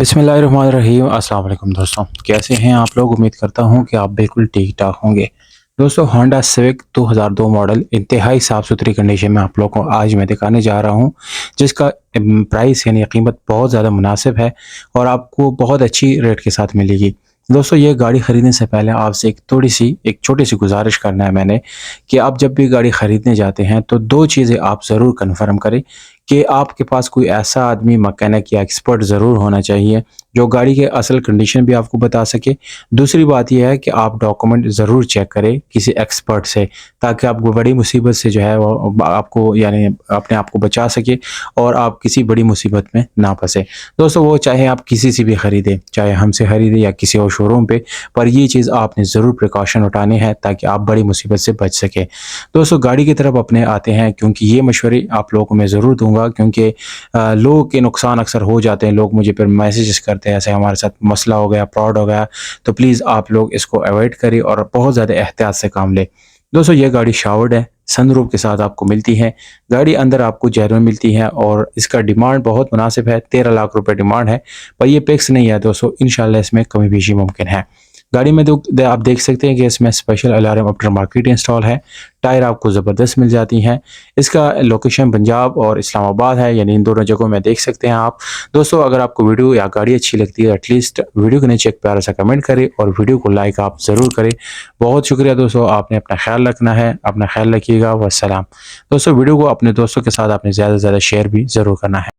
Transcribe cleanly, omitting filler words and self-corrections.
बिस्मिल्लाहिर्रहमानिर्रहीम। अस्सलाम वालेकुम दोस्तों, कैसे हैं आप लोग। उम्मीद करता हूं कि आप बिल्कुल ठीक ठाक होंगे। दोस्तों, होंडा सिविक 2002 मॉडल इंतहाई साफ़ सुथरी कंडीशन में आप लोगों को आज मैं दिखाने जा रहा हूं, जिसका प्राइस यानी कीमत बहुत ज़्यादा मुनासिब है और आपको बहुत अच्छी रेट के साथ मिलेगी। दोस्तों, ये गाड़ी ख़रीदने से पहले आपसे एक छोटी सी गुजारिश करना है मैंने, कि आप जब भी गाड़ी ख़रीदने जाते हैं तो दो चीज़ें आप ज़रूर कन्फर्म करें कि आपके पास कोई ऐसा आदमी मैकेनिक या एक्सपर्ट ज़रूर होना चाहिए जो गाड़ी के असल कंडीशन भी आपको बता सके। दूसरी बात यह है कि आप डॉक्यूमेंट ज़रूर चेक करें किसी एक्सपर्ट से, ताकि आपको बड़ी मुसीबत से जो है वो आपको यानी अपने आप को बचा सके और आप किसी बड़ी मुसीबत में ना फंसे। दोस्तों, वो चाहे आप किसी से भी ख़रीदें, चाहे हमसे ख़रीदें या किसी और शोरूम पे, पर ये चीज़ आपने ज़रूर प्रिकॉशन उठाने हैं ताकि आप बड़ी मुसीबत से बच सकें। दोस्तों, गाड़ी की तरफ अपने आते हैं, क्योंकि ये मशवरे आप लोगों को मैं ज़रूर दूँगा, क्योंकि लोगों के नुकसान अक्सर हो जाते हैं। लोग मुझे फिर मैसेजेस करते हैं, ऐसे हमारे साथ मसला हो गया, फ्रॉड हो गया। तो प्लीज़ आप लोग इसको अवॉइड करें और बहुत ज़्यादा एहतियात से काम लें। दोस्तों, ये गाड़ी शावर्ड है, सनरूफ के साथ आपको मिलती है। गाड़ी अंदर आपको जेन्युइन मिलती है और इसका डिमांड बहुत मुनासिब है, 13 लाख रुपए डिमांड है, पर ये फिक्स नहीं है दोस्तों, इंशाल्लाह इसमें कमी बेशी मुमकिन है। गाड़ी में आप देख सकते हैं कि इसमें special alarm after market install है। टायर आपको ज़बरदस्त मिल जाती हैं। इसका लोकेशन पंजाब और इस्लामाबाद है, यानी इन दोनों जगहों में देख सकते हैं आप। दोस्तों, अगर आपको वीडियो या गाड़ी अच्छी लगती है, एटलीस्ट वीडियो के नीचे एक प्यारा सा कमेंट करें और वीडियो को लाइक आप ज़रूर करें। बहुत शुक्रिया दोस्तों, आपने अपना ख्याल रखना है, अपना ख्याल रखिएगा। वस्सलाम। दोस्तों, वीडियो को अपने दोस्तों के साथ आपने ज़्यादा से ज़्यादा शेयर भी ज़रूर करना है।